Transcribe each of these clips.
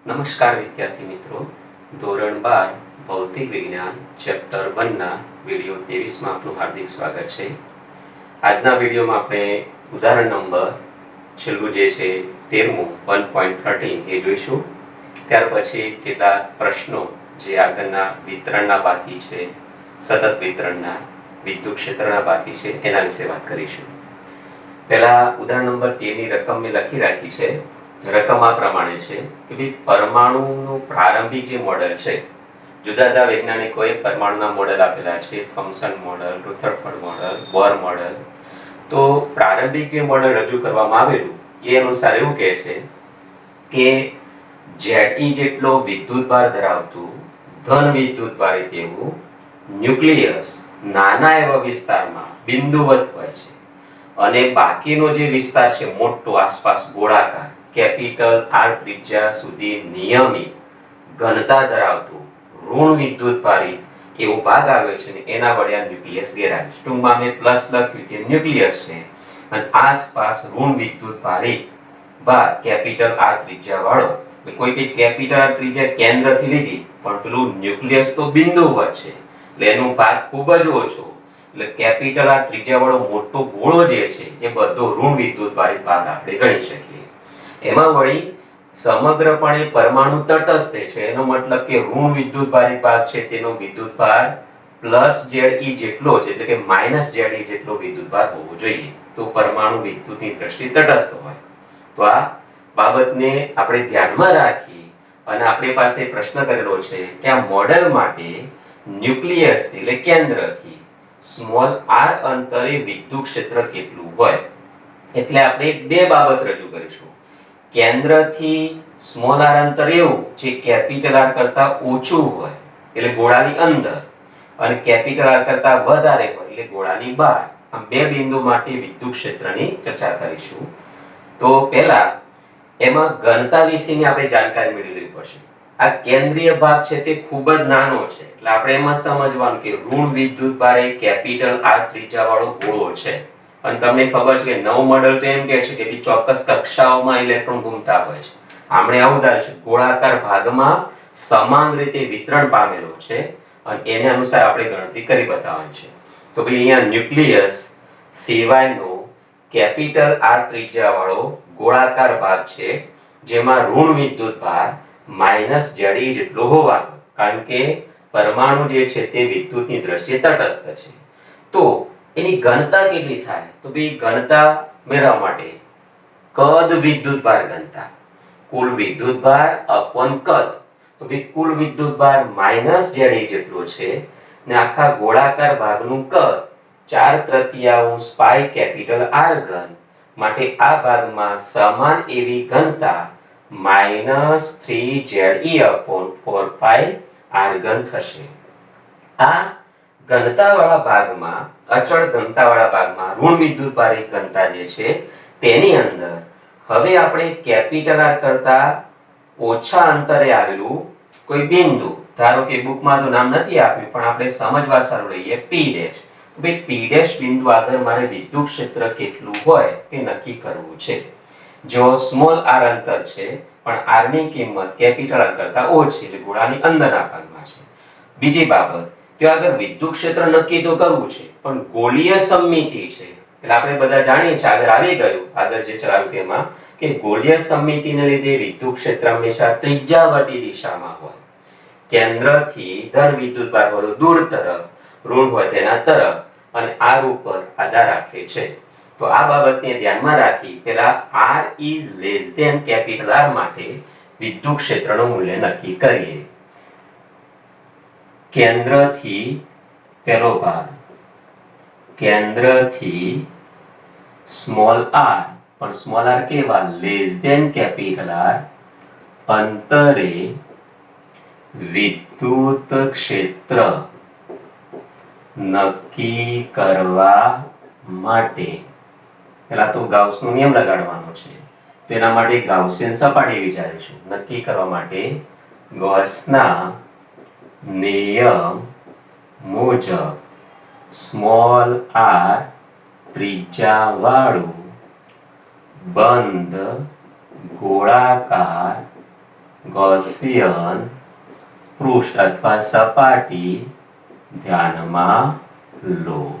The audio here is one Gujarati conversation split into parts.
નમસ્કાર વિદ્યાર્થી મિત્રો, ધોરણ 12 ભૌતિક વિજ્ઞાન ચેપ્ટર 1 ના વિડિયો 23 માં આપનું હાર્દિક સ્વાગત છે। આજના વિડિયોમાં આપણે ઉદાહરણ નંબર છેલ્લું જે છે 13મું 1.13 એ જોઈશું। ત્યાર પછી કેટલાક પ્રશ્નો જે આગળના વિતરણના બાકી છે, સતત વિતરણના, વિદ્યુત ક્ષેત્રના બાકી છે એના વિશે વાત કરીશું। પહેલા ઉદાહરણ નંબર 13 ની રકમ મેં લખી રાખી છે। રકમ આ પ્રમાણે છે કે ભાઈ પરમાણુનું પ્રારંભિક જે મોડેલ છે, જુદા જુદા વૈજ્ઞાનિકોએ પરમાણુના મોડેલ આપેલા છે, થોમ્સન મોડેલ, રુથરફોર્ડ મોડેલ, બોર મોડેલ। તો પ્રારંભિક જે મોડેલ રજૂ કરવામાં આવેલું એ અનુસાર એવું કહે છે કે Ze જેટલો વિદ્યુતભાર ધરાવતું ધન વિદ્યુતભારિત એવું ન્યુક્લિયસ નાના એવા વિસ્તારમાં બિંદુવત હોય છે અને બાકીનો જે વિસ્તાર છે મોટો આસપાસ ગોળાકાર કેપિટલ R ત્રિજ્યા સુધી નિયમિત ઘનતા ધરાવતું ઋણ વિદ્યુતભારિત એવો ભાગ આવે છે ને એના વડે આ ન્યુક્લિયસ ઘેરાય છે। ટૂંકમાં મેં પ્લસ લખ્યું કે ન્યુક્લિયસ છે અને આસપાસ ઋણ વિદ્યુતભારિત ભાગ કેપિટલ R ત્રિજ્યા વાળો, કોઈ કઈ કેપિટલ R ત્રિજ્યા કેન્દ્રથી લીધી પણ પેલું ન્યુક્લિયસ તો બિંદુવત છે એટલે એનો ભાગ ખૂબ જ ઓછો, એટલે કેપિટલ R ત્રિજ્યા વાળો મોટો ગોળો જે છે એ બધો ઋણ વિદ્યુતભારિત ભાગ આપણે ગણી શકીએ। એમાં વળી સમગ્રપણે પરમાણુ તટસ્થ છે, એનો મતલબ કે ઋણ વિદ્યુતભારિત ભાગ છે તેનો વિદ્યુતભાર પ્લસ Ze જેટલો છે, એટલે કે માઈનસ Ze જેટલો વિદ્યુતભાર હોવો જોઈએ તો પરમાણુ વિદ્યુતની દ્રષ્ટિએ તટસ્થ હોય। તો આ બાબતને આપણે ધ્યાનમાં રાખી અને આપણી પાસે પ્રશ્ન કરેલો છે કે આ મોડેલ માટે ન્યુક્લિયસ એટલે કેન્દ્રથી સ્મોલ r અંતરે વિદ્યુત ક્ષેત્ર કેટલું હોય, એટલે આપણે બે બાબત રજૂ કરીશું। કેન્દ્રથી સ્મોલ r અંતર એવું જે કેપિટલ R કરતા ઓછું હોય એટલે ગોળાની અંદર, અને કેપિટલ R કરતા વધારે હોય એટલે ગોળાની બહાર, આ બે બિંદુ માટે વિદ્યુત ક્ષેત્રની ચર્ચા કરીશું। તો પહેલા એમાં ઘનતા વિશેની આપણે જાણકારી મેળવી લેવી પડશે। આ કેન્દ્રીય ભાગ છે તે ખૂબ જ નાનો છે એટલે આપણે એમાં સમજવાનું કે ઋણ વિદ્યુતભાર એ કેપિટલ R ત્રિજ્યા વાળો ગોળો છે અને તમને ખબર છે કે નવું મોડેલ તો એમ કહે છે કે ચોક્કસ કક્ષાઓમાં ઇલેક્ટ્રોન ઘૂમતા હોય છે। આપણે આવું ધાર્યું છે ગોળાકાર ભાગમાં સમાન રીતે વિતરણ પામેલો છે અને એને અનુસાર આપણે ગણતરી કરી બતાવવાની છે। તો ભાઈ અહીંયા ન્યુક્લિયસ સિવાયનો કેપિટલ R ત્રિજ્યા વાળો ગોળાકાર ભાગ છે જેમાં ઋણ વિદ્યુતભાર માઈનસ Ze જેટલો હોવાનો, કારણ કે પરમાણુ જે છે તે વિદ્યુતની દ્રષ્ટિએ તટસ્થ છે। તો એની ઘનતા કેટલી થાય, તો ભાઈ ઘનતા મેળવવા માટે કદ વિદ્યુતભાર ઘનતા, કુલ વિદ્યુતભાર અપોન કદ, તો ભાઈ કુલ વિદ્યુતભાર માઈનસ Ze જેટલો છે ને આખા ગોળાકાર ભાગનું કદ 4/3 પાઈ કેપિટલ R ઘન માટે આ ભાગમાં સમાન એવી ઘનતા -3Ze/4 પાઈ R ઘન થશે। આ ઘનતાવાળા ભાગમાં, અચળ ઘનતાવાળા ભાગમાં ઋણ વિદ્યુતભારિત ઘનતા જે છે તેની અંદર હવે આપણે કેપિટલ R કરતા ઓછા અંતરે આવેલું કોઈ બિંદુ, ધારો કે બુકમાં તો નામ નથી આપ્યું પણ આપણે સમજવા સારું લઈએ P', તો ભાઈ P' બિંદુ આગળ મારે વિદ્યુત ક્ષેત્ર કેટલું હોય તે નક્કી કરવું છે। જો સ્મોલ r અંતર છે પણ r ની કિંમત કેપિટલ R કરતા ઓછી એટલે ગોળાની અંદરના ભાગમાં છે। બીજી બાબત, ત્યાં આગળ વિદ્યુત ક્ષેત્ર નક્કી તો કરવું છે પણ ગોળીય સમમિતિ છે, એટલે આપણે બધા જાણીએ છીએ આગળ આવી ગયું આગળ જે ચલાવ્યું તેમાં કે ગોળીય સમમિતિને લીધે વિદ્યુત ક્ષેત્ર હંમેશા ત્રિજ્યાવર્તી દિશામાં હોય, કેન્દ્રથી ધન વિદ્યુતભાર વાળો દૂર તરફ, ઋણ હોય તેના તરફ, અને r ઉપર આધાર રાખે છે। તો આ બાબતને ધ્યાનમાં રાખી પહેલા r is less than capital R માટે વિદ્યુત ક્ષેત્રનું મૂલ્ય નક્કી કરીએ। કેન્દ્રથી પહેલો ભાગ, કેન્દ્રથી સ્મોલ r, પણ સ્મોલ r કેવા લેસ ધેન કેપિટલ R અંતરે વિદ્યુત ક્ષેત્ર નક્કી કરવા માટે પહેલા તો ગાઉસનો નિયમ લગાડવાનો છે, તો એના માટે ગાઉસિયન સપાટી વિચારીશું। નક્કી કરવા માટે ગૌસના નિયમ મુજબ સ્મોલ r ત્રિજ્યા વાળું બંધ ગોળાકાર ગૌસિયન પૃષ્ઠ અથવા સપાટી ધ્યાનમાં લો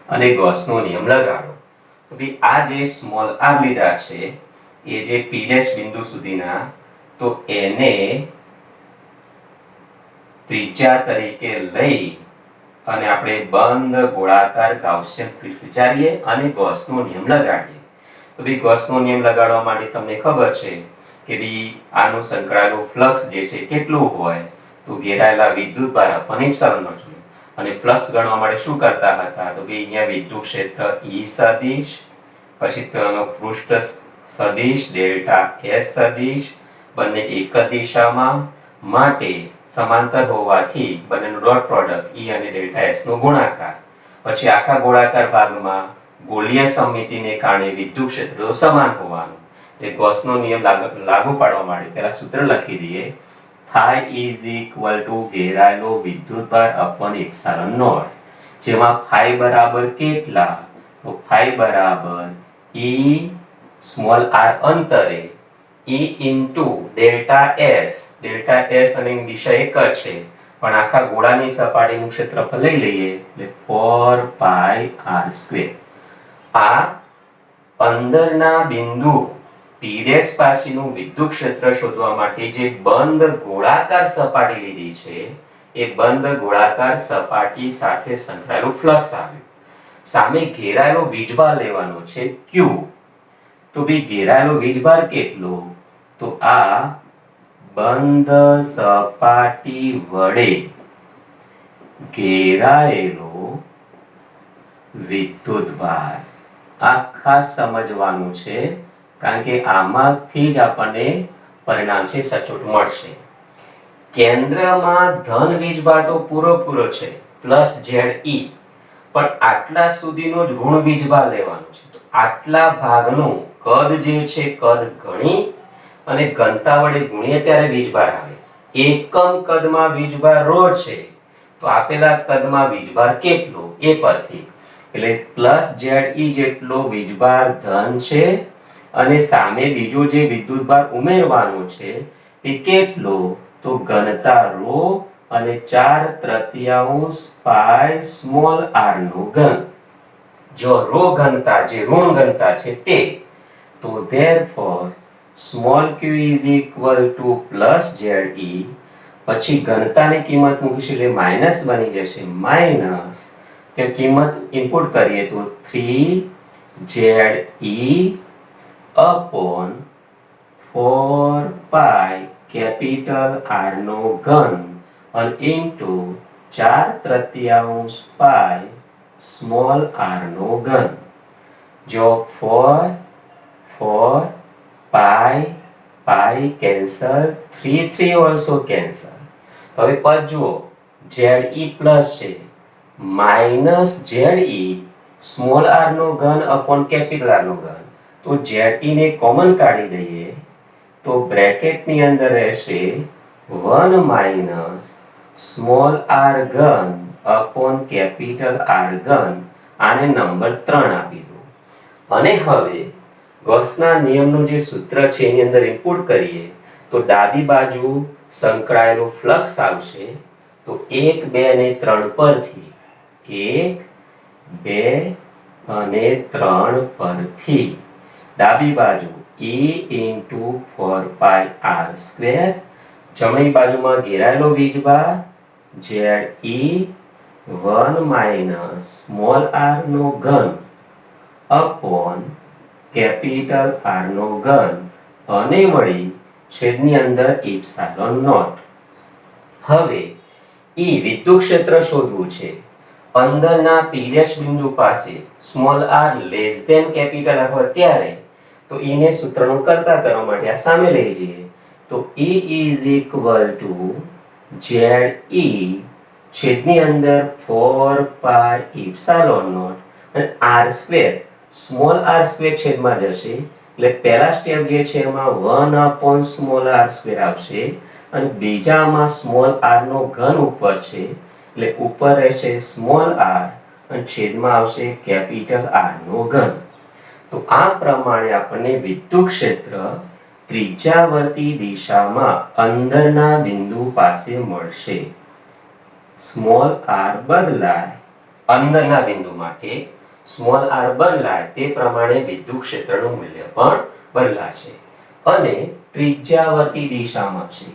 અને ગૌસનો નિયમ લગાડો. તો ભાઈ આ જે સ્મોલ r લીધા છે એ જે p' બિંદુ સુધીના, તો એને ત્રિજ્યા તરીકે લઈ અને આપણે બંધ ગોળાકાર ગાઉસિયન પૃષ્ઠ વિચારીએ અને ગૌસનો નિયમ લગાડીએ. તો ભાઈ ગૌસનો નિયમ લગાડવા માટે તમને ખબર છે કે ભાઈ આનું સંકળાયેલું ફ્લક્સ જે છે કેટલું હોય, તો ઘેરાયેલા વિદ્યુતભાર અપન એપ્સિલોન નોટ. અને ફ્લક્સ ગણવા માટે શું કરતા હતા, તો ભાઈ અહીંયા વિદ્યુત ક્ષેત્ર E સદિશ, પછી તેનો પૃષ્ઠ સદિશ ડેલ્ટા S સદિશ, બંને એક જ દિશામાં માટે સમાંતર હોવાથી બંનેનું ડોટ પ્રોડક્ટ E અને ડેલ્ટા S નો ગુણાકાર. પછી આખા ગોળાકાર ભાગમાં ગોળીય સમમિતિને કારણે વિદ્યુત ક્ષેત્રો સમાન હોવાનું. તે ગૌસનો નિયમ લાગુ પાડવા માટે પહેલા સૂત્ર લખી દઈએ. phi is equal to ઘેરાયેલો વિદ્યુતભાર અપન એપ્સિલોન નોટ, જેમાં phi બરાબર કેટલા, તો phi બરાબર E સ્મોલ r અંતરે E into delta S. Delta S અને દિશા એક જ છે, પણ આખા ગોળાની સપાટીનું ક્ષેત્રફળ લઈ લઈએ એટલે 4 pi r². આ અંદરના બિંદુ p' પાસેનું વિદ્યુત ક્ષેત્ર શોધવા માટે જે બંધ ગોળાકાર સપાટી લીધી છે એ બંધ ગોળાકાર સપાટી સાથે સંકળાયેલું ફ્લક્સ આવ્યું. સામે ઘેરાયેલો વીજભાર લેવાનો છે Q. તો ભાઈ ઘેરાયેલો વીજભાર કેટલો, તો આ બંધ સપાટી વડે ઘેરાયેલો વિદ્યુતભાર. આ ખાસ સમજવાનું છે, કારણ કે આમાંથી જ આપણને પરિણામ છે સચોટ મળશે. કેન્દ્રમાં ધન વીજભાર તો પૂરો છે +ZE, પણ આટલા સુધીનો જ ઋણ વીજભાર લેવાનો છે. તો આટલા ભાગનું કદ જે છે કદ ગણી અને ઘનતા વડે ગુણીએ ત્યારે વીજભાર આવે. એકમ કદમાં વીજભાર ρ છે, તો આપેલા કદમાં વીજભાર કેટલો એ પરથી એટલે +ZE જેટલો વીજભાર ધન છે અને સામે બીજો જે વિદ્યુતભાર ઉમેરવાનો છે એ કેટલો, તો ઘનતા ρ અને 4/3 પાઈ સ્મોલ r નો ઘન. જો ρ ઘનતા જે ઋણ ઘનતા છે તે, તો therefore small q is equal to +ZE. પછી ઘનતાની કિંમત મૂકીશું એટલે માઈનસ બની જશે, માઈનસ કે કિંમત ઇનપુટ કરીએ તો 3ZE upon 4 પાઈ કેપિટલ R નો ઘન અને ઇન્ટુ 4/3 પાઈ સ્મોલ r નો ઘન. જો 4 પાઈ કેન્સલ, 3 also કેન્સલ. તો હવે પદ જુઓ, ZE પ્લસ છે માઇનસ ZE સ્મોલ r નો ઘન અપોન કેપિટલ R નો ઘન. તો ZE ને કોમન કાઢી દઈએ તો બ્રેકેટની અંદર રહેશે 1 માઇનસ સ્મોલ r ઘન અપોન કેપિટલ R ઘન. આને નંબર 3 આપી દો. અને હવે ગૌસના નિયમનું જે સૂત્ર છે એની અંદર ઇનપુટ કરીએ તો ડાબી બાજુ સંકળાયેલું ફ્લક્સ આવશે. તો 1, 2 અને 3 પરથી 1, 2 અને 3 પરથી ડાબી બાજુ E ઇન્ટુ 4 પાઈ r². જમણી બાજુમાં ઘેરાયેલો વીજભાર ZE 1 માઇનસ સ્મોલ r નો ઘન અપોન કેપિટલ R નો ઘન અને વળી છેદની અંદર એપ્સિલોન નોટ. હવે E વિદ્યુત ક્ષેત્ર શોધવું છે. અંદરના p' બિંદુ પાસે small r less than capital R હોય ત્યારે, તો E ને સૂત્રનું કરતા કરવા માટે આ સામે લઈ જઈએ તો E is equal to ZE છેદની અંદર 4 પાઈ એપ્સિલોન નોટ અને r² સ્મોલ r² છેદમાં જશે એટલે પહેલા સ્ટેપ જે છે એમાં 1 અપોન સ્મોલ r² આવશે અને બીજામાં સ્મોલ r નો ઘન ઉપર છે એટલે ઉપર રહેશે સ્મોલ r અને છેદમાં આવશે કેપિટલ R નો ઘન. તો આ પ્રમાણે આપણને વિદ્યુત ક્ષેત્ર ત્રિજ્યાવર્તી દિશામાં અંદરના બિંદુ પાસે મળશે. સ્મોલ r બદલાય અંદરના બિંદુ માટે સ્મોલ r બદલાય તે પ્રમાણે વિદ્યુત ક્ષેત્રનું મૂલ્ય પણ બદલાશે અને ત્રિજ્યાવર્તી દિશામાં છે.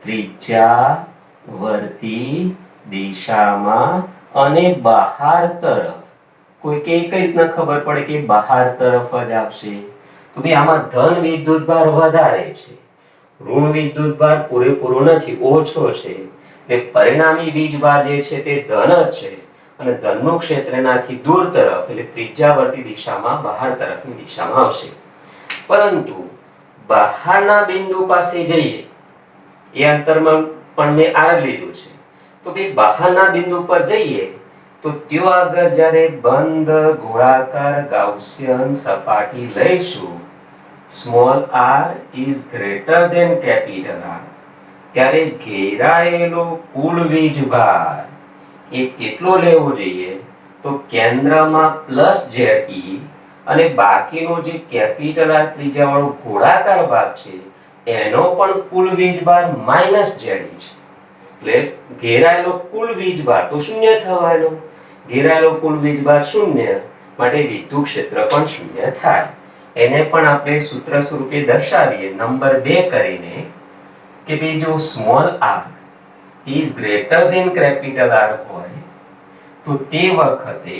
ત્રિજ્યાવર્તી દિશામાં અને બહાર તરફ કોઈ કઈ રીતના ખબર પડે કે બહાર તરફ જ આપશે? તો ભાઈ આમાં ધન વિદ્યુતભાર વધારે છે, ઋણ વિદ્યુતભાર પૂરેપૂરો નથી, ઓછો છે. એટલે પરિણામી વીજભાર જે છે તે ધન જ છે અને ધનનું ક્ષેત્ર એનાથી દૂર તરફ એટલે ત્રિજ્યાવર્તી દિશામાં બહાર તરફની દિશામાં આવશે. પરંતુ બહારના બિંદુ પાસે જઈએ એ અંતરમાં પણ મેં r લીધું છે. તો ભાઈ બહારના બિંદુ પર જઈએ તો ત્યાં આગળ જ્યારે બંધ ગોળાકાર ગાઉસિયન સપાટી લઈશું, small r is greater than capital R, ત્યારે ઘેરાયેલો કુલ વીજભાર એ કેટલો લેવો જોઈએ? તો કેન્દ્રમાં +Ze અને બાકીનો જે કેપિટલ R ત્રિજ્યાવાળો ગોળાકાર ભાગ છે એનો પણ કુલ વીજભાર -Ze છે. એટલે ઘેરાયેલો કુલ વીજભાર તો શૂન્ય થવાનો. ઘેરાયેલો કુલ વીજભાર શૂન્ય માટે વિદ્યુત ક્ષેત્ર પણ શૂન્ય થાય. એને પણ આપણે સૂત્ર સ્વરૂપે દર્શાવીએ નંબર 2 કરીને કે ભાઈ જો small r is greater than capital R હોય તો તે વખતે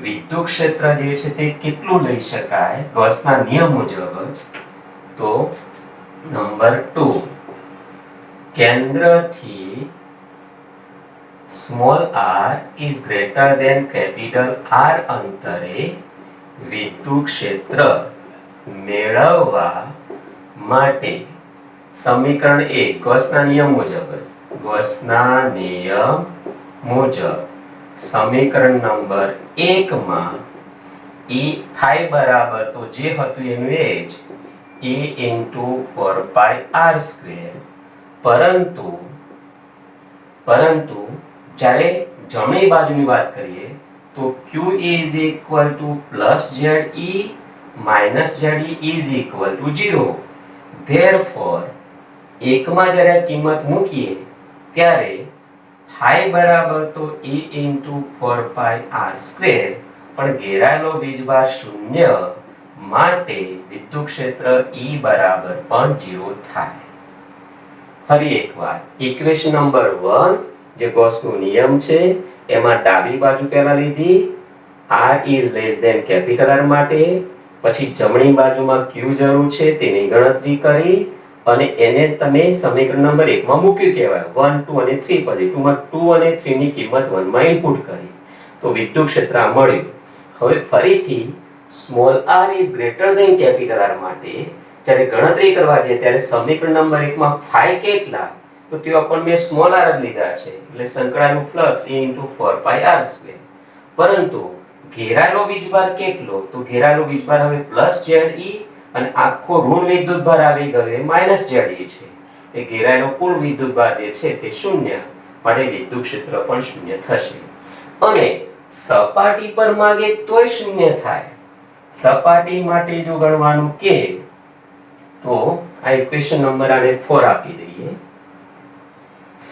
વિદ્યુત ક્ષેત્ર જે છે તે કેટલું લઈ શકાય ગૌસના નિયમ મુજબ જ? તો નંબર 2 કેન્દ્રથી small r is greater than capital R અંતરે વિદ્યુત ક્ષેત્ર મેળવવા માટે સમીકરણ 1 ગૌસના નિયમ મુજબ સમીકરણ નંબર 1 માં E phi બરાબર તો જે હતું એનું એ જ A into 4 pi r². પરંતુ જ્યારે જમણી બાજુની વાત કરીએ તો Q is equal to +Ze -Ze is equal to 0. Therefore એકમાં જ્યારે આ કિંમત મૂકીએ ત્યારે phi બરાબર તો A into 4 pi r², પણ ઘેરાયેલો વીજભાર શૂન્ય માટે વિદ્યુત ક્ષેત્ર E બરાબર પણ 0 થાય. ફરી એકવાર ઇક્વેશન નંબર 1 જે ગૌસનો નિયમ છે એમાં ડાબી બાજુ પહેલા લીધી r is less than capital R માટે, પછી જમણી બાજુમાં q જરૂર છે તેની ગણતરી કરી અને એને તમે સમીકરણ નંબર 1 માં મૂક્યું કહેવાય. 1 2 અને 3 પછી 2 માં 2 અને 3 ની કિંમત 1 માં ઇનપુટ કરી તો વિદ્યુત ક્ષેત્ર મળ્યું. હવે ફરીથી small r is greater than capital R માટે જ્યારે ગણતરી કરવા જઈએ ત્યારે સમીકરણ નંબર 1 માં phi કેટલા? તો તે પણ મેં સ્મોલ r જ લીધા છે એટલે સંકળાયેલું flux A into 4 pi r². પરંતુ ઘેરાયેલો વીજભાર કેટલો? તો ઘેરાયેલો વીજભાર હવે +Ze અને આખો ઋણ વિદ્યુતભાર આવી ગયો એ -Ze છે. એ ઘેરાયેલો કુલ વિદ્યુતભાર જે છે તે શૂન્ય માટે વિદ્યુત ક્ષેત્ર પણ શૂન્ય થશે. અને સપાટી પર માગે તોય શૂન્ય થાય. સપાટી માટે જો ગણવાનું કે તો આ ઇક્વેશન નંબર આને 4 આપી દઈએ.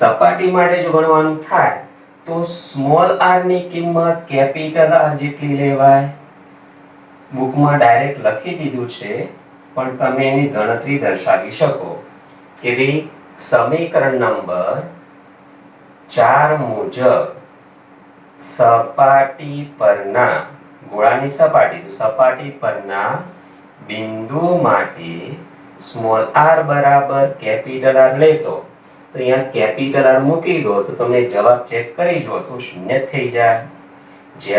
સપાટી માટે જો ગણવાનું થાય તો સ્મોલ r ની કિંમત કેપિટલ R જેટલી લેવાય. બુકમાં ડાયરેક્ટ લખી દીધું છે પણ તમે એની ગણતરી દર્શાવી શકો કે ભાઈ સમીકરણ નંબર 4 મુજબ સપાટી પરના ગોળાની સપાટી તો સપાટી પરના બિંદુ માટે સ્મોલ r બરાબર કેપિટલ R લેતો તો અહીંયા કેપિટલ R મૂકી દો તો તમને જવાબ ચેક કરી જો તો શૂન્ય થઈ જાય. Ze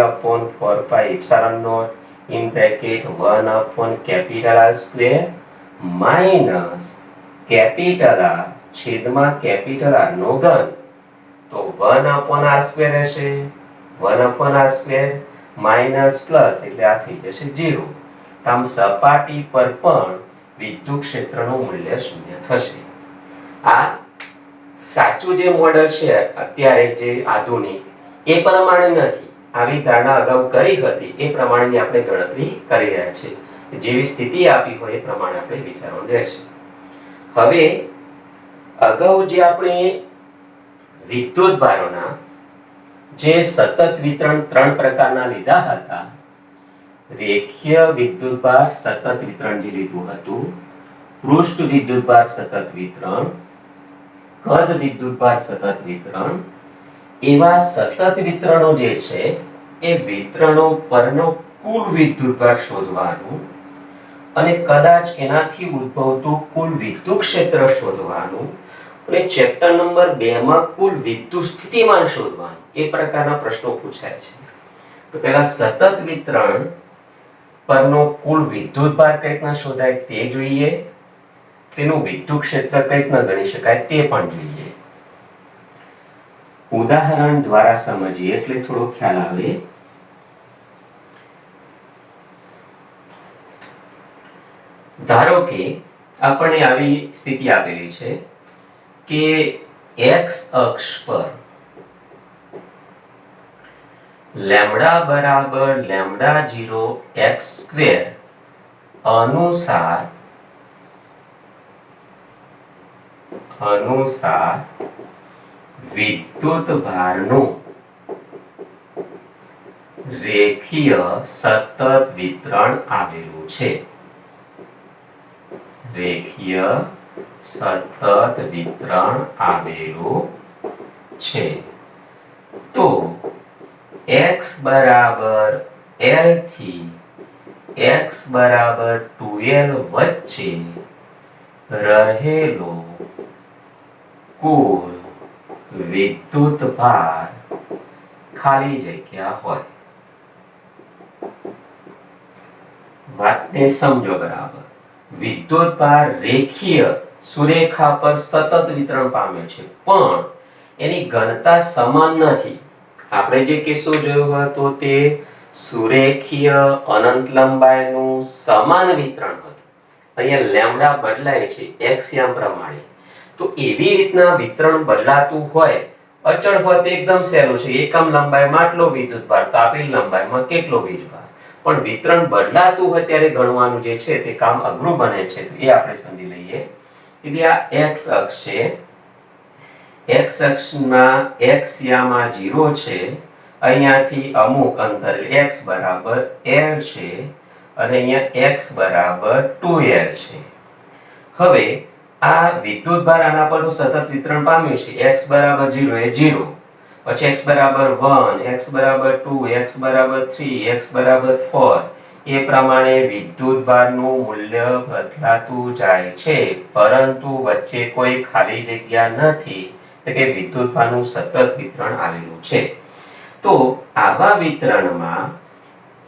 upon 4 pi epsilon naught in bracket 1 upon capital R² minus capital R છેદમાં capital R નો ઘન તો 1 upon R² હશે. 1 upon R² minus plus એટલે આ થઈ જશે 0. આમ સપાટી પર પણ વિદ્યુત ક્ષેત્રનું મૂલ્ય શૂન્ય થશે. આ સાચું જે મોડેલ છે અત્યારે જે આધુનિક એ પ્રમાણે નથી. આવી ધારણા અગાઉ કરી હતી એ પ્રમાણેની આપણે ગણતરી કરી રહ્યા છીએ. જેવી સ્થિતિ આપી હોય એ પ્રમાણે આપણે વિચારવાનું રહેશે. હવે અગાઉ જે આપણે વિદ્યુતભારોના જે સતત વિતરણ 3 પ્રકારના લીધા હતા, રેખીય વિદ્યુતભાર સતત વિતરણ જે લીધું હતું, પૃષ્ઠ વિદ્યુતભાર સતત વિતરણ, કદ વિદ્યુતભાર સતત વિતરણ, એવા સતત વિતરણો જે છે એ વિતરણો પરનો કુલ વિદ્યુતભાર શોધવાનું અને કદાચ એનાથી ઉદ્ભવતું કુલ વિદ્યુત ક્ષેત્ર શોધવાનું અને ચેપ્ટર નંબર 2 માં કુલ વિદ્યુત સ્થિતિમાન શોધવાનું એ પ્રકારના પ્રશ્નો પૂછાય છે. તો પહેલા સતત વિતરણ પરનો કુલ વિદ્યુતભાર કઈ રીતના શોધાય તે જોઈએ, તેનું વિદ્યુત ક્ષેત્ર કઈ રીતના ગણી શકાય તે પણ જોઈએ. ઉદાહરણ દ્વારા સમજીએ એટલે થોડો ખ્યાલ આવે. ધારો કે આપણને આવી સ્થિતિ આપેલી છે કે x અક્ષ પર લેમ્ડા બરાબર લેમ્ડા 0 x સ્ક્વેર અનુસાર વિદ્યુત ભારનું રેખીય સતત વિતરણ આવેલું છે. રેખીય સતત વિતરણ આવેલું છે. તો x બરાબર l થી x બરાબર 2l વચ્ચે રહેલો કુલ વિદ્યુત ભાર ખાલી જગ્યા હોય. વાતને સમજો બરાબર. વિદ્યુત ભાર રેખીય સુરેખા પર સતત વિતરણ પામે છે, પણ એની ઘનતા સમાન નથી. આપણે જે કેસો જોયો હતો તે સુરેખીય અનંત લંબાઈનું સમાન વિતરણ હતું. અહીંયા લેમ્ડા બદલાય છે x યામ પ્રમાણે. તો એવી રીતના વિતરણ બદલાતું હોય, અચળ હોય તો એકદમ સહેલું છે. એકમ લંબાઈમાં આટલો વિદ્યુતભાર તો આપેલ લંબાઈમાં કેટલો વીજભાર. પણ વિતરણ બદલાતું હોય ત્યારે ગણવાનું જે છે તે કામ અઘરું બને છે. તો એ આપણે સમજી લઈએ. એટલે આ x અક્ષ છે. x અક્ષમાં x યામાં 0 છે. અહીંયાથી અમુક અંતર x બરાબર l છે અને અહીંયા x બરાબર 2l છે. હવે આ વિદ્યુતભાર આના પરનું સતત વિતરણ પામ્યું છે. x બરાબર 0 એ 0, પછી x બરાબર 1, x બરાબર 2, x બરાબર 3, x બરાબર 4 એ પ્રમાણે વિદ્યુતભારનું મૂલ્ય બદલાતું જાય છે, પરંતુ વચ્ચે કોઈ ખાલી જગ્યા નથી. એટલે કે વિદ્યુતભારનું સતત વિતરણ આવેલું છે. તો આવા વિતરણમાં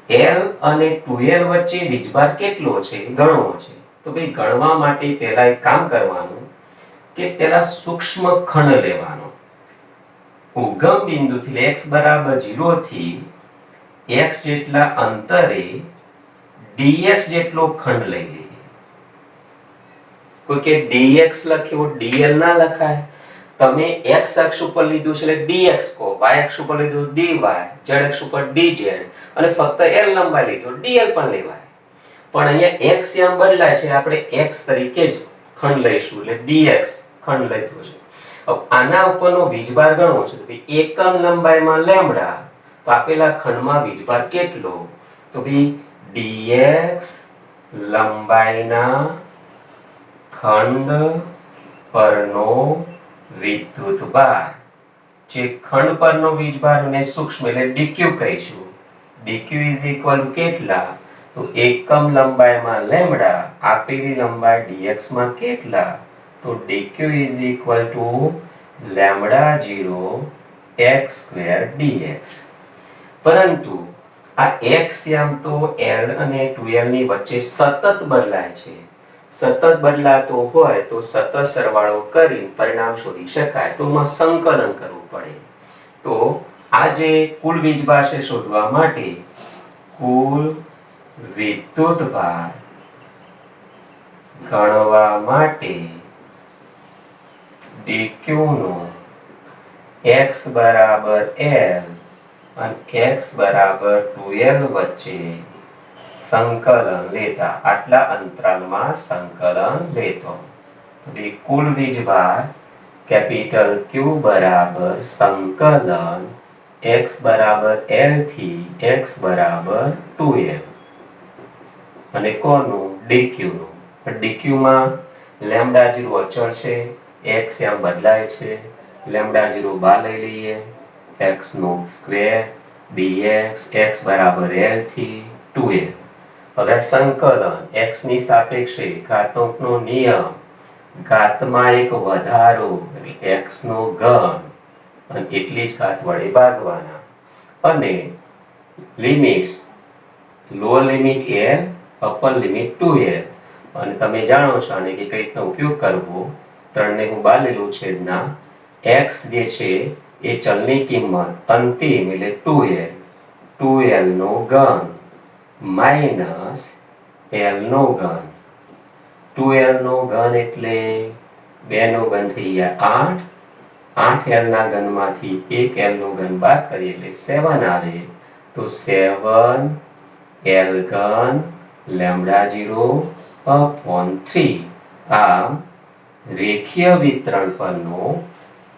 l અને 2l વચ્ચે વીજભાર કેટલો છે ગણવો છે. તો ભાઈ ગણવા માટે પહેલા એક કામ કરવાનું કે પહેલા સૂક્ષ્મ ખંડ લેવાનો. ઉગમ બિંદુથી x બરાબર 0 થી x જેટલા અંતરે dx જેટલો ખંડ લઈ લઈએ. કોઈ કે dx લખ્યો dl ના લખાય. તમે x અક્ષ ઉપર લીધું છે એટલે dx કહો, y અક્ષ ઉપર લીધું dy, z અક્ષ ઉપર dz અને ફક્ત l લંબાઈ લીધો dl પણ લેવાય. પણ અહીંયા x યામ બદલાય છે, આપણે x તરીકે જ ખંડ લઈશું એટલે dx ખંડ લીધો છે. હવે આના ઉપરનો વીજભાર ગણવો છે. તો એકમ લંબાઈમાં લેમ્ડા, તો આપેલા ખંડમાં વીજભાર કેટલો? તો ભાઈ dx લંબાઈના ખંડ પરનો વિદ્યુતભાર, જે ખંડ પરનો વીજભાર ને સૂક્ષ્મ એટલે dq કહીશું. dq = કેટલા? તો એકમ લંબાઈમાં લેમ્ડા, આપેલી લંબાઈ dx માં કેટલા? તો dq = lambda 0 x square dx. પરંતુ આ x યામ તો l અને 2l ની વચ્ચે સતત બદલાય છે. સતત બદલાતો હોય તો સતત સરવાળો કરી પરિણામ શોધી શકાય. ટૂંકમાં સંકલન કરવું પડે. તો આ જે કુલ વીજભાર છે શોધવા માટે કુલ વિદ્યુતભાર ગણવા માટે dq નો x બરાબર l અને x બરાબર 2l વચ્ચે સંકલન લેતા, આટલા અંતરાલમાં સંકલન લેતો. તો કુલ વીજભાર કેપિટલ Q બરાબર સંકલન x બરાબર L થી x બરાબર 2L અને કોનું dq નું. dq માં લેમ્ડા 0 અચળ છે, x એમ બદલાય છે, લેમ્ડા 0 બહાર લઈ લઈએ, x નો સ્ક્વેર dx x બરાબર L થી 2L. હવે સંકલન x ની સાપેક્ષે ઘાતાંકનો નિયમ, ઘાતમાં એક વધારો એટલે x નો ઘન અને એટલી જ ઘાત વડે ભાગવાના અને limits lower limit L upper limit 2L અને તમે જાણો છો આને કે કઈ રીતનો ઉપયોગ કરવો. 3 ને હું બહાર લેલું છેદના x જે છે એ ચલની કિંમત અંતિમ એટલે 2L નો ઘન માઈનસ L નો ઘન. 2L નો ઘન એટલે 2 નો ઘન થઈ ગયા 8 8L ના ઘનમાંથી 1L નો ઘન બાદ કરીએ એટલે 7 આવે. તો 7L ઘન લેમ્ડા 0 upon 3. આમ રેખીય વિતરણ પરનો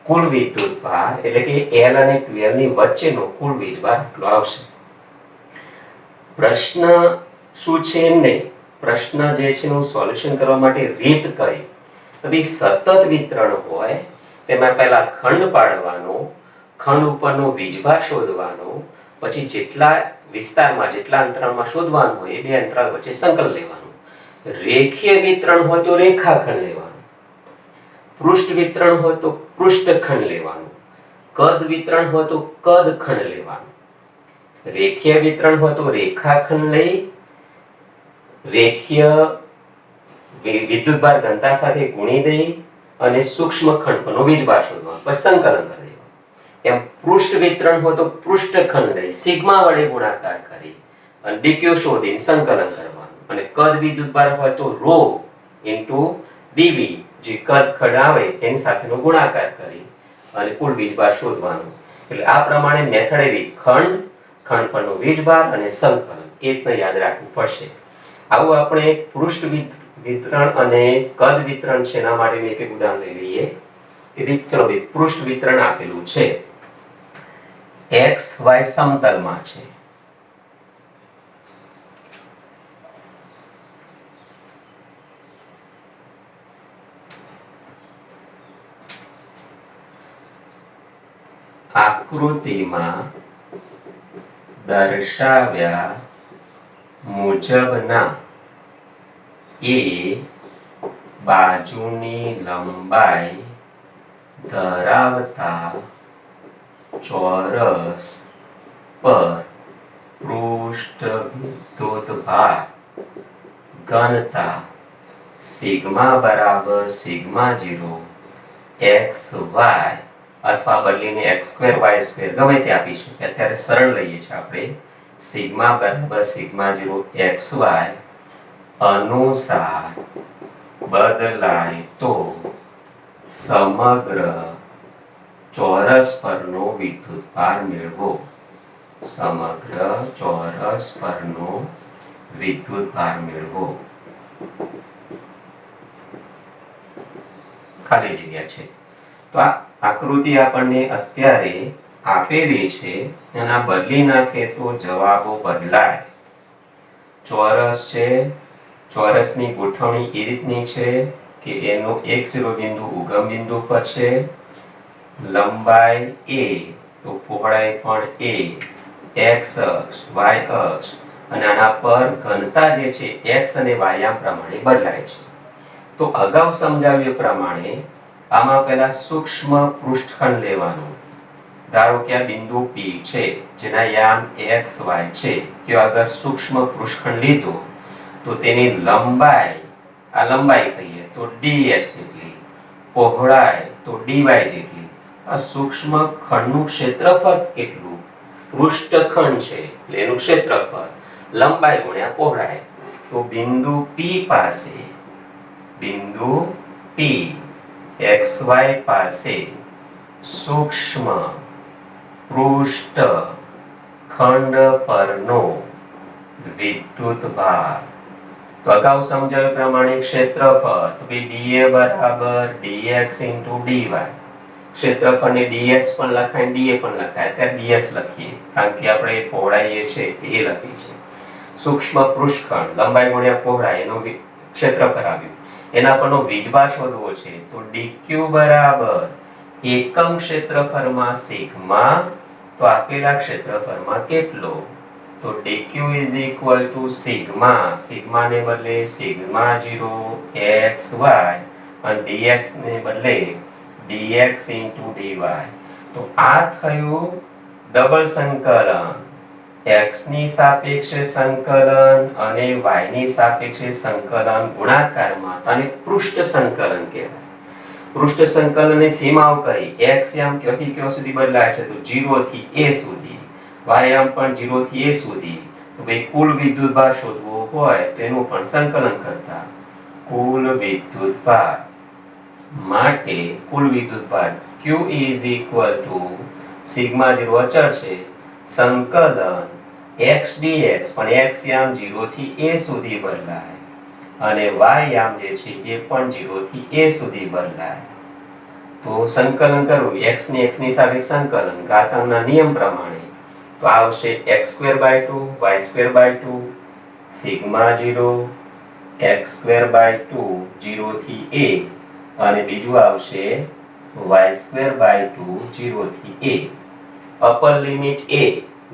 કુલ વિદ્યુતભાર એટલે કે L અને 2L ની વચ્ચેનો કુલ વીજભાર એટલો આવશે. પ્રશ્ન શું છે એમ નહીં, પ્રશ્ન જે છે એનું સોલ્યુશન કરવા માટે રીત કઈ. તો ભાઈ સતત વિતરણ હોય તેમાં પહેલા ખંડ પાડવાનો, ખંડ ઉપરનો વીજભાર શોધવાનો, પછી જેટલા વિસ્તારમાં જેટલા અંતરાલમાં શોધવાનું હોય એ બે અંતરાલ વચ્ચે સંકલન લેવાનું. રેખીય વિતરણ હોય તો રેખાખંડ લેવાનું, પૃષ્ઠ વિતરણ હોય તો પૃષ્ઠખંડ લેવાનું, કદ વિતરણ હોય તો કદખંડ લેવાનું. રેખીય વિતરણ હોય તો રેખાખંડ લઈ રેખીય વિદ્યુતભાર ઘનતા સાથે ગુણી દઈ અને સૂક્ષ્મ ખંડ પરનો વીજભાર શોધવાનો, પછી સંકલન કરી દેવાનું. એમ પૃષ્ઠ વિતરણ હોય તો પૃષ્ઠખંડ લઈ સિગ્મા વડે ગુણાકાર કરી અને dq શોધીને સંકલન કરવાનું. અને કદ વિદ્યુતભાર હોય તો ρ * dv જે કદ ખંડ આવે એની સાથેનો ગુણાકાર કરી અને કુલ વીજભાર શોધવાનું. એટલે આ પ્રમાણે મેથડ એવી ખંડ પરનો વીજભાર અને સંકલન એ રીતને યાદ રાખવું પડશે. આવું આપણે પૃષ્ઠ વિતરણ અને કદ વિતરણ છે એના માટેનું એક ઉદાહરણ લઈ લઈએ. ચલો પૃષ્ઠ વિતરણ આપેલું છે, x y સમતલમાં છે. આકૃતિમાં દર્શાવ્યા મુજબના એ બાજુની લંબાઈ ધરાવતા ચોરસ પર પૃષ્ઠ વિદ્યુતભાર ઘનતા સિગ્મા બરાબર સિગ્મા 0 xy અથવા બદલીને x² y² ગમે તે આપી શકીએ. અત્યારે સરળ લઈએ છીએ આપણે. સિગ્મા બરાબર સિગ્મા 0 xy અનુસાર બદલાય તો સમગ્ર ચોરસ પરનો વિદ્યુતભાર મેળવો. સમગ્ર ચોરસ પરનો વિદ્યુતભાર મેળવો. ખાલી જગ્યા છે. તો આ આકૃતિ આપણને અત્યારે આપેલી છે, એના બદલી નાખે તો જવાબો બદલાય. ચોરસ છે, ચોરસની ગોઠવણી એ રીતની છે કે એનો એક શિરોબિંદુ ઉગમ બિંદુ પર છે, લંબાઈ a તો પહોળાઈ પણ a, x અક્ષ y અક્ષ અને આના પર ઘનતા જે છે x અને y આમ પ્રમાણે બદલાય છે. તો અગાઉ સમજાવ્યું પ્રમાણે આમાં પહેલા સૂક્ષ્મ પૃષ્ઠખંડ લેવાનું. ધારો કે આ બિંદુ P છે જેના યામ x y છે, કે અગર સૂક્ષ્મ પૃષ્ઠખંડ લીધો તો તેની લંબાઈ, આ લંબાઈ કહીએ તો dx જેટલી, પહોળાઈ તો dy જેટલી. આ સૂક્ષ્મ ખંડનું ક્ષેત્રફળ કેટલું? પૃષ્ઠખંડ છે એટલે એનું ક્ષેત્રફળ લંબાઈ ગુણ્યા પહોળાઈ. તો બિંદુ P પાસે, બિંદુ P xy પાસે સૂક્ષ્મ પૃષ્ઠખંડ પરનો વિદ્યુતભાર. તો અગાઉ સમજાવ્યા પ્રમાણે ક્ષેત્રફળ તો કે dA બરાબર dx dy. ક્ષેત્રફળને ds પણ લખાય dA પણ લખાય. ત્યાં ds લખીએ કારણ કે આપણે પહોળાઈ એ છે તે લખી છે. સૂક્ષ્મ પૃષ્ઠખંડ લંબાઈ ગુણ્યા પહોળાઈ એનો ક્ષેત્રફળ આવ્યું. એના પરનો વીજભાર શોધવો છે તો dq બરાબર એકમ ક્ષેત્રફળમાં સિગ્મા. તો આપેલા ક્ષેત્રફળમાં કેટલો? તો dq is equal to sigma. Sigma ને બદલે સિગ્મા 0 xy અને ds ને બદલે dx dy. તો આ થયું ડબલ સંકલન. x ની સાપેક્ષે સંકલન અને y ની સાપેક્ષે સંકલન ગુણાકારમાં. આને પૃષ્ઠ સંકલન કહેવાય. પૃષ્ઠ સંકલનની સીમાઓ કઈ? x આમ ક્યાંથી ક્યાં સુધી બદલાય છે? તો 0 થી a સુધી. y આમ પણ 0 થી a સુધી. તો ભાઈ કુલ વિદ્યુતભાર શોધવો હોય તેનું પણ સંકલન કરતા. કુલ વિદ્યુતભાર માટે કુલ વિદ્યુતભાર q is equal to sigma 0 અચળ છે સંકલન x dx. પણ x આમ 0 થી a સુધી બદલાય અને y આમ જે છે એ પણ 0 થી a સુધી બદલાય. તો સંકલન કરવું x ની સાથે સંકલન ઘાતાંકના નિયમ પ્રમાણે. તો આવશે x²/2 y²/2 સિગ્મા 0 x²/2 0 થી a અને બીજું આવશે y²/2 0 થી a. Upper limit a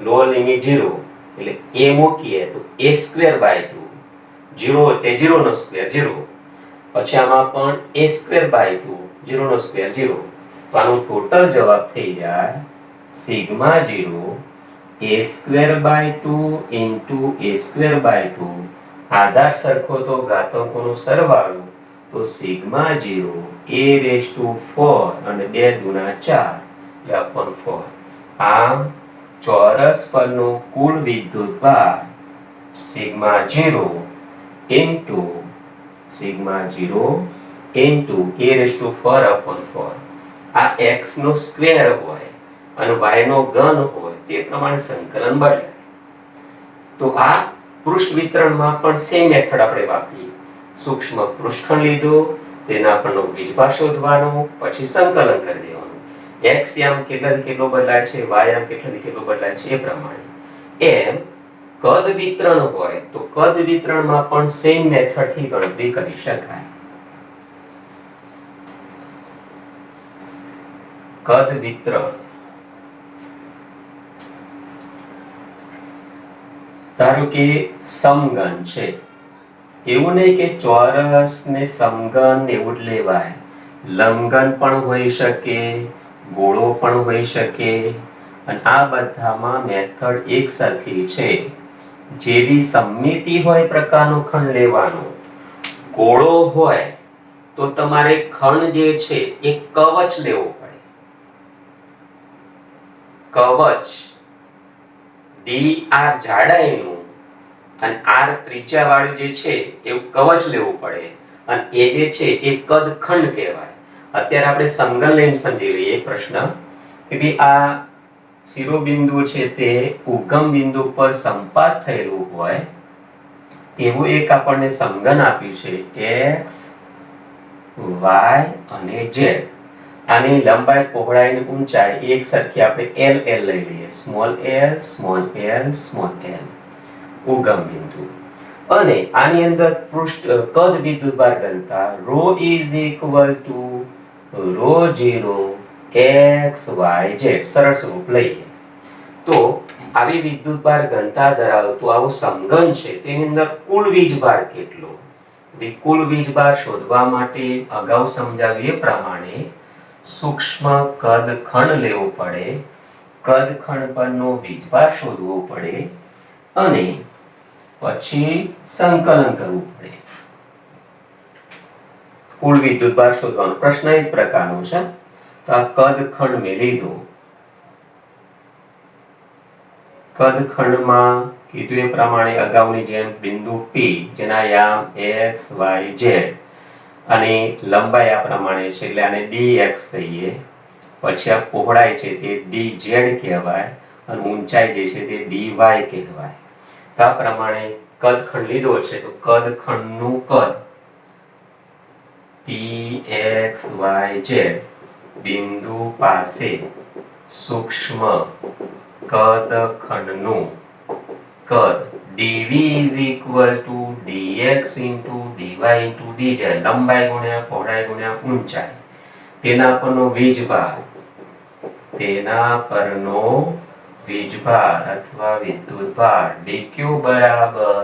lower limit 0 એટલે a મૂકીએ તો a²/2 0 એટલે 0 નો સ્ક્વેર 0. પછી આમાં પણ a²/2 0 નો સ્ક્વેર 0. તો આનો ટોટલ જવાબ થઈ જાય સિગ્મા 0 a²/2 into a²/2. આધાર સરખો તો ઘાતાંકોનો સરવાળો. તો સિગ્મા 0 a⁴ અને 2 દુના 4 એટલે 4. આમ ચોરસ પરનો કુલ વિદ્યુતભાર sigma 0 into sigma 0 into a⁴/4. આ x નો સ્ક્વેર હોય અને y નો ઘન હોય તે પ્રમાણે સંકલન બદલાય. તો આ પૃષ્ઠ વિતરણમાં પણ સેમ મેથડ આપણે વાપરીએ. સૂક્ષ્મ પૃષ્ઠખંડ લીધો, તેના પરનો વીજભાર શોધવાનો, પછી સંકલન કરી દેવાનું. x આમ કેટલાથી કેટલો બદલાય છે, y આમ કેટલાથી કેટલો બદલાય છે એ પ્રમાણે. એમ કદ વિતરણ હોય તો કદ વિતરણમાં પણ સેમ મેથડ થી ગણતરી કરી શકાય. કદ વિતરણ ધારો કે સમઘન છે. એવું નહીં કે ચોરસ ને સમઘન એવું જ લેવાય. લંબઘન પણ હોઈ શકે, ગોળો પણ હોઈ શકે અને આ બધામાં મેથડ એક સરખી છે. જેવી સમમિતિ હોય પ્રકારનો ખંડ લેવાનો. ગોળો હોય તો તમારે ખંડ જે છે એ કવચ લેવો પડે. કવચ dr જાડાઈનું અને r ત્રિજ્યા વાળું જે છે એવું કવચ લેવું પડે અને એ જે છે એ કદ ખંડ કહેવાય. અત્યારે આપણે સમઘન લઈને સમજી લઈએ પ્રશ્ન કે ભઈ આ શિરોબિંદુ છે તે ઉગમ બિંદુ પર સંપાત થયેલું હોય તેવું એક આપણને સમઘન આપ્યું છે x y અને z. આની લંબાઈ પહોળાઈ અને ઊંચાઈ એક સરખી આપણે l લઈ લઈએ. Small l small l small l ઉગમ બિંદુ. અને આની અંદર પૃષ્ઠ કદ વિદ્યુતભાર ઘનતા ρ is equal to ρ0 x y z. સરળ સ્વરૂપ લઈએ તો આવી વિદ્યુતભાર ઘનતા ધરાવતું આવું સમઘન છે તેની અંદર કુલ વીજભાર કેટલો? કુલ વીજભાર શોધવા માટે અગાઉ સમજાવ્યું એ પ્રમાણે સૂક્ષ્મ કદ ખંડ લેવો પડે, કદ ખંડ પરનો વીજભાર શોધવો પડે અને પછી સંકલન કરવું પડે. કુલ વિદ્યુતભાર શોધવાનો પ્રશ્ન એ જ પ્રકારનો છે. તો આ કદ ખંડ મેં લીધો. કદ ખંડમાં કીધું એ પ્રમાણે અગાઉની જેમ બિંદુ P જેના યામ x y z અને લંબાઈ આ પ્રમાણે છે એટલે આને dx કહીએ. પછી આ પહોળાઈ છે તે dz કહેવાય અને ઊંચાઈ જે છે તે dy કહેવાય. તો આ પ્રમાણે કદખંડ લીધો છે તો કદખંડનું કદ pxyz બિંદુ પાસે સૂક્ષ્મ કદખંડનું કદ dv is equal to dx into dy into dz લંબાઈ ગુણ્યા પહોળાઈ ગુણ્યા ઊંચાઈ તેના પરનો વીજભાર અથવા વિદ્યુતભાર dq બરાબર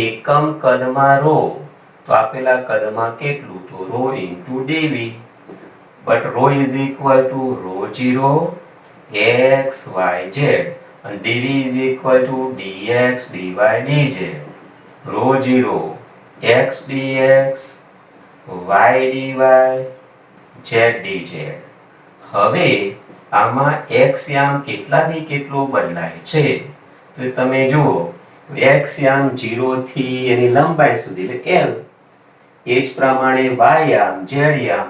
એકમ કદમાં ρ તો આપેલા કદમાં કેટલું તો ρ into dv but ρ is equal to ρ0 xyz and dv is equal to dx dy dz ρ0 x dx y dy z dz હવે આમાં x યામ કેટલાથી કેટલો બદલાય છે તો તમે જુઓ x યામ 0 થી એની લંબાઈ સુધી એટલે l એ જ પ્રમાણે y યામ z યામ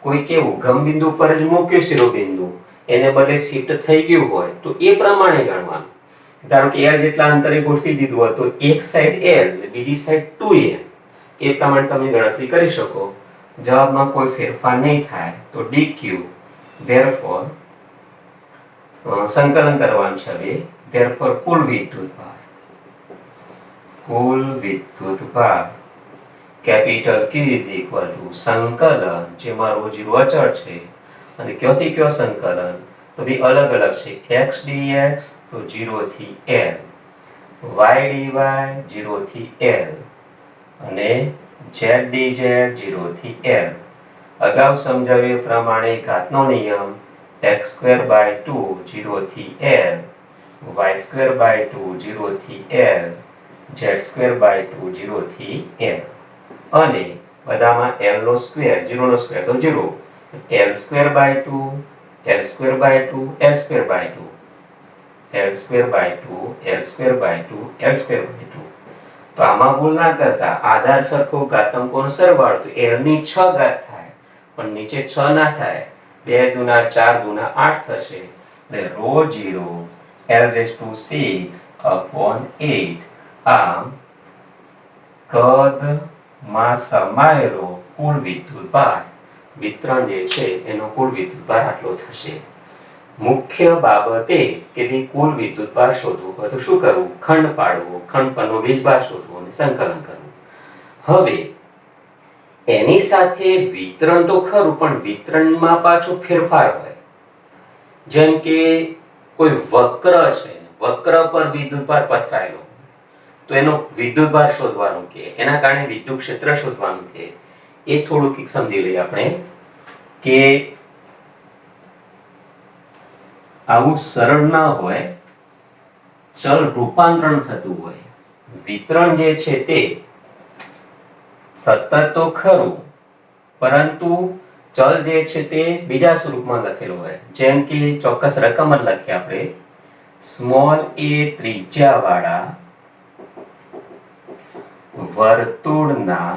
કોઈ કેવું ગમબિંદુ પર જ મૂક્યું શિરોબિંદુ એને બદલે શિફ્ટ થઈ ગયું હોય તો એ પ્રમાણે ગણવાનું ધારો કે l જેટલા અંતરે ગોઠવી દીધું હોય તો એક સાઈડ l અને બીજી સાઈડ 2l એ પ્રમાણે તમે ગણતરી કરી શકો જવાબમાં કોઈ ફેરફાર નહીં થાય તો dq therefore સંકલન કરવાનું છે હવે therefore કુલ વિદ્યુતભાર capital Q is equal to સંકલન જેમાં ρ0 અચળ છે અને કયોથી કયો સંકલન તો બી અલગ અલગ છે x dx તો 0 થી l y dy 0 થી l અને z dz 0 થી l અગાઉ સમજાવ્યા પ્રમાણે ઘાતનો નિયમ x²/2 0 થી l y²/2 0 થી l z²/2 0 થી l અને બધામાં l નો સ્ક્વેર 0 નો સ્ક્વેર તો 0 l²/2 l²/2 l²/2 l²/2 l²/2 l²/2 તો આમાં ભૂલ ના કરતા આધાર સરખો ઘાતાંકોનો સરવાળો તો l ની 6 ઘાત થાય પણ નીચે 6 ના થાય 2 દુના 4 દુના 8 થશે એટલે ρ0 l⁻⁶/8 આમ કદમાં સમાયેલો કુલ વિદ્યુતભાર વિતરણ જે છે એનો કુલ વિદ્યુતભાર આટલો થશે મુખ્ય બાબત એ કે કુલ વિદ્યુતભાર શોધવું હોય તો શું કરવું ખંડ પાડવો ખંડ પરનો વીજભાર શોધવો અને સંકલન કરવું હવે એની સાથે વિતરણ તો ખરું પણ વિતરણમાં પાછો ફેરફાર હોય જેમ કે કોઈ વક્ર છે વક્ર પર વિદ્યુતભાર પથરાયેલો તો એનો વિદ્યુતભાર શોધવાનું કે એના કારણે વિદ્યુત ક્ષેત્ર શોધવાનું કે એ થોડુંક સમજી લઈએ આપણે કે આવું સરળ ના હોય ચલ રૂપાંતરણ થતું હોય વિતરણ જે છે તે સતત તો ખરું પરંતુ ચલ જે છે તે બીજા સ્વરૂપમાં લખેલું હોય જેમ કે ચોક્કસ રકમ જ લખીએ આપણે સ્મોલ a ત્રિજ્યાવાળા વર્તુળના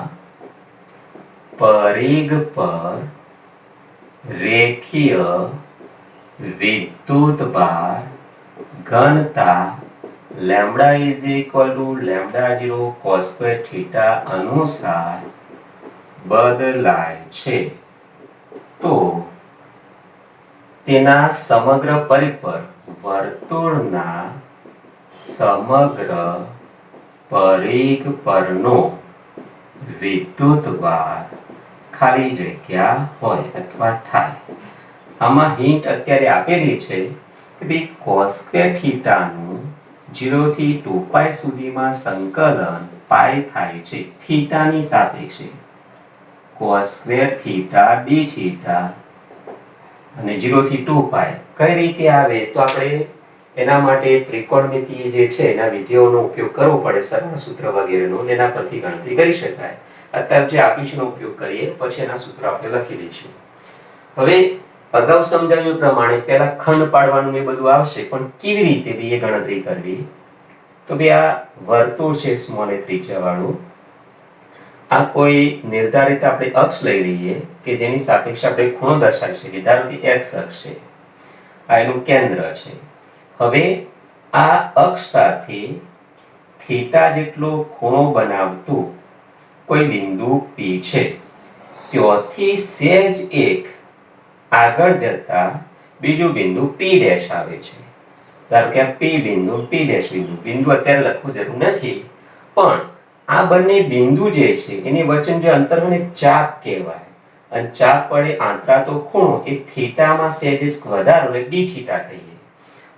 પરિઘ પર રેખીય વિદ્યુતભાર ઘનતા lambda is equal to λ0 cos² θ અનુસાર બદલાય છે તો તેના સમગ્ર પરિઘ પર વર્તુળના સમગ્ર પરિઘ પરનો વિદ્યુતભાર ખાલી જગ્યા હોય અથવા થાય આમાં હિન્ટ અત્યારે આપેલી છે કે ભાઈ cos² θ નું 0 થી 2π સુધીમાં સંકલન પાઈ થાય છે થીટાની સાપેક્ષે cos² θ dθ અને 0 થી 2π કઈ રીતે આવે તો આપણે એના માટે ત્રિકોણમિતિ જે છે એના વિધિઓનો ઉપયોગ કરવો પડે સરળ સૂત્ર વગેરેનો એના પરથી ગણતરી કરી શકાય અત્યારે જે આપ્યું છે એનો ઉપયોગ કરીએ પછી એના સૂત્ર આપણે લખી દઈશું હવે અગાઉ સમજાવ્યું પ્રમાણે પહેલા ખંડ પાડવાનું એ બધું આવશે પણ કેવી રીતે બી એ ગણતરી કરવી તો બે આ વર્તુળ છે સ્મોલ a ત્રિજ્યા વાળું આ કોઈ નિર્ધારિત આપણે અક્ષ લઈ લઈએ કે જેની સાપેક્ષે આપણે ખૂણો દર્શાવી શકીએ ધારો કે x અક્ષ છે આ એનું કેન્દ્ર છે હવે આ અક્ષ સાથે થીટા જેટલો ખૂણો બનાવતું કોઈ બિંદુ P છે, ત્યાંથી સહેજ એક આગળ જતા બીજું બિંદુ P' આવે છે. ધારો કે આ P બિંદુ, P' બિંદુ, બિંદુ અત્યારે લખવું જરૂર નથી, પણ આ બંને બિંદુ જે છે એની વચ્ચેનું જે અંતર હોય ને ચાપ કહેવાય. અને ચાપ વડે આંતરાતો ખૂણો એ થીટામાં સહેજ વધારો એટલે d થીટા કહીએ.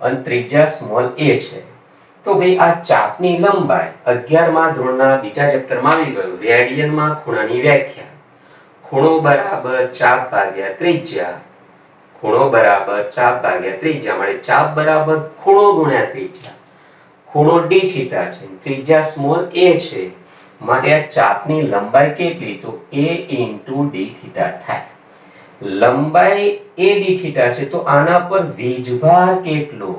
અને ત્રિજ્યા સ્મોલ a છે. તો ભાઈ આ ચાપની લંબાઈ 11મા ધોરણના બીજા ચેપ્ટરમાં આવી ગયું, રેડિયનમાં ખૂણાની વ્યાખ્યા. ખૂણો બરાબર ચાપ ભાગ્યા ત્રિજ્યા. ખૂણો બરાબર ચાપ ભાગ્યા ત્રિજ્યા, માટે ચાપ બરાબર ખૂણો ગુણ્યા ત્રિજ્યા. ખૂણો d થીટા છે, ત્રિજ્યા સ્મોલ a છે, માટે આ ચાપની લંબાઈ કેટલી? તો a d થીટા થાય. લંબાઈ a d થીટા છે, તો આના પર વીજભાર કેટલો?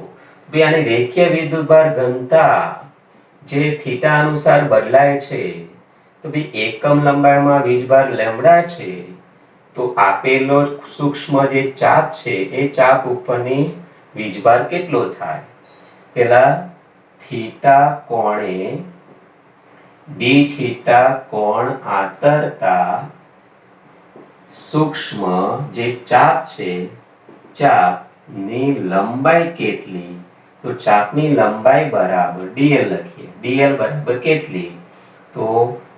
ભાઈ આની રેખીય વિદ્યુતભાર ઘનતા જે થીટા અનુસાર બદલાય છે, તો ભાઈ એકમ લંબાઈમાં વીજભાર લેમ્બડા છે, તો આપેલો સૂક્ષ્મ જે ચાપ છે એ ચાપ ઉપરની વીજભાર કેટલો થાય? પેલા થીટા કોણે d થીટા કોણ આંતરતા સૂક્ષ્મ જે ચાપ છે, ચાપની લંબાઈ કેટલી? તો ચાપની લંબાઈ બરાબર dl લખીએ. dl બરાબર કેટલી? તો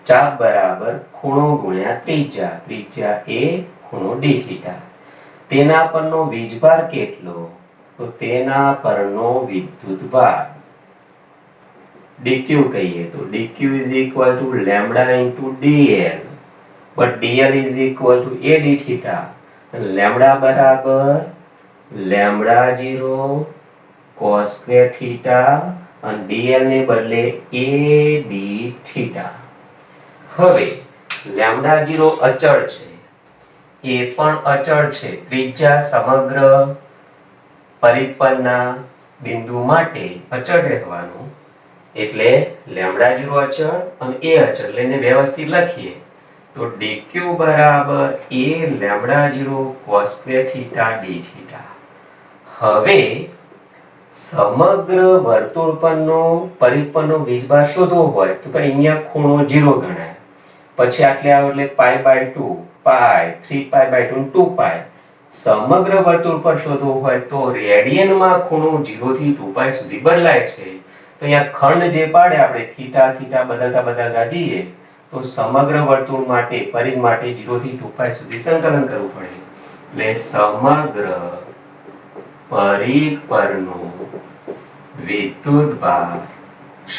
ચાપ બરાબર ખૂણો ગુણ્યા ત્રિજ્યા, ત્રિજ્યા a ખૂણો d થીટા. તેના પરનો વીજભાર કેટલો? તો તેના પરનો વિદ્યુતભાર dq કહીએ, તો dq is equal to lambda into dl, but dl is equal to a d theta. lambda બરાબર lambda 0 cos square theta અને dl ને બદલે a d theta. હવે lambda 0 અચળ છે, એ પણ અચળ છે. ત્રિજ્યા સમગ્ર પરિઘ પરના બિંદુ માટે અચળ રહેવાનું, એટલે લેમ્બડા 0 અચળ અને a અચળ લઈને વ્યવસ્થિત લખીએ તો dq બરાબર a lambda 0 cos square theta d theta. હવે સમગ્ર વર્તુળ પરનો પરિઘ પરનો વીજભાર શોધવો હોય તો અહીંયા ખૂણો 0 ગણાય. પછી આટલે આવે એટલે π/2, π, 3π/2, 2π. સમગ્ર વર્તુળ પર શોધવો હોય તો રેડિયનમાં ખૂણો 0 થી 2π સુધી બદલાય છે. તો અહીંયા ખંડ જે પાડે આપણે થીટા થીટા બદલતા જઈએ તો સમગ્ર વર્તુળ માટે પરિઘ માટે 0 થી 2π સુધી સંકલન કરવું પડે. એટલે સમગ્ર પરિઘ પરનો વિદ્યુતભાર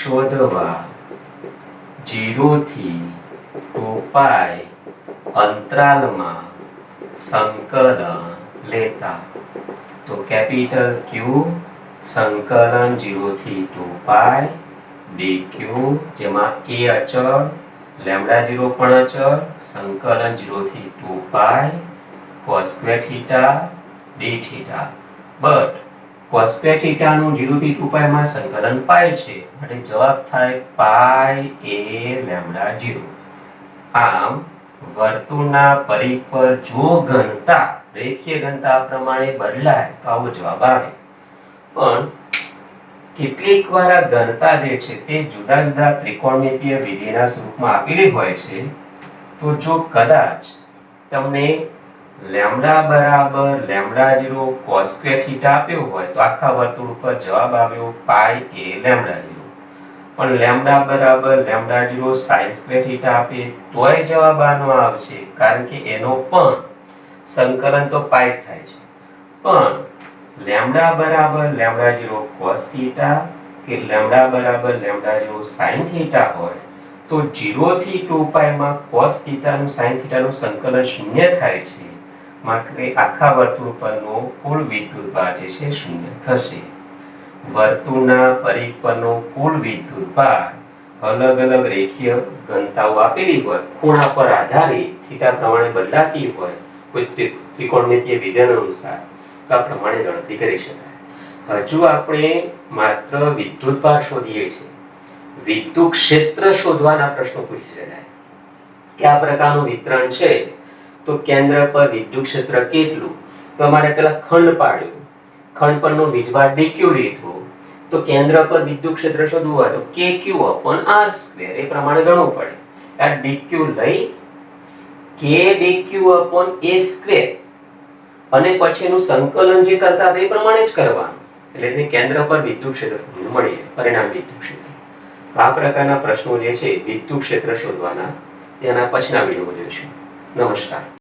શોધવા 0 થી 2π અંતરાલમાં સંકલન લેતા. તો કેપિટલ Q સંકલન 0 થી 2π dq, જેમાં a અચળ, લેમ્બડા 0 પણ અચળ, સંકલન 0 થી 2π cos square theta d theta. But cos square theta નું 0 થી 2π માં સંકલન π છે, માટે જવાબ થાય π a લેમ્બડા 0. આમ વર્તુળના પરિઘ પર જો ઘનતા રેખીય ઘનતા પ્રમાણે બદલાય તો આવો જવાબ આવે. પણ કેટલીક વાર આ ઘનતા જે છે તે જુદા જુદા ત્રિકોણમિતીય વિધિના સ્વરૂપમાં આપેલી હોય છે. તો જો કદાચ તમને લેમ્બડા બરાબર લેમ્બડા 0 cos square theta આપ્યો હોય તો આખા વર્તુળ ઉપર જવાબ આવ્યો π a લેમ્બડા 0. પણ લેમ્બડા બરાબર લેમ્બડા 0 sin square theta આપે તોય જવાબ આનો આવશે, કારણ કે એનો પણ સંકલન તો π થાય છે. પણ લેમ્બડા બરાબર લેમ્બડા 0 cos theta કે લેમ્બડા બરાબર લેમ્બડા 0 sin theta હોય તો 0 થી 2π માં cos theta નું sin theta નું સંકલન શૂન્ય થાય છે, માટે આખા વર્તુળ પરનો કુલ વિદ્યુતભાર જે છે શૂન્ય થશે. વર્તુળના પરિઘ પરનો કુલ વિદ્યુતભાર અલગ અલગ રેખીય ઘનતાઓ આપેલી હોય, ખૂણા પર આધારિત થીટા પ્રમાણે બદલાતી હોય કોઈ ત્રિકોણમિતીય વિધાન અનુસાર, તો આ પ્રમાણે ગણતરી કરી શકાય. હજુ આપણે માત્ર વિદ્યુતભાર શોધીએ છીએ, વિદ્યુત ક્ષેત્ર શોધવાના પ્રશ્નો પૂછી શકાય. કયા પ્રકારનું વિતરણ છે, તો કેન્દ્ર પર વિદ્યુત ક્ષેત્ર કેટલું? તો અમારે પેલા ખંડ પાડ્યો, ખંડ પરનો વીજભાર dq લીધો, તો કેન્દ્ર પર વિદ્યુત ક્ષેત્ર શોધવું હોય તો KQ/R², એ પ્રમાણે ગણવું પડે. આ dq લઈ KdQ/A², અને પછી એનું સંકલન જે કરતા હતા એ પ્રમાણે જ કરવાનું. એટલે તે કેન્દ્ર પર વિદ્યુત ક્ષેત્ર તમને મળી જાય, પરિણામ વિદ્યુત ક્ષેત્ર. આ પ્રકારના પ્રશ્નો જે છે વિદ્યુત ક્ષેત્ર શોધવાના, તેના પછીના વિડીયોમાં જોઈશું. નમસ્કાર.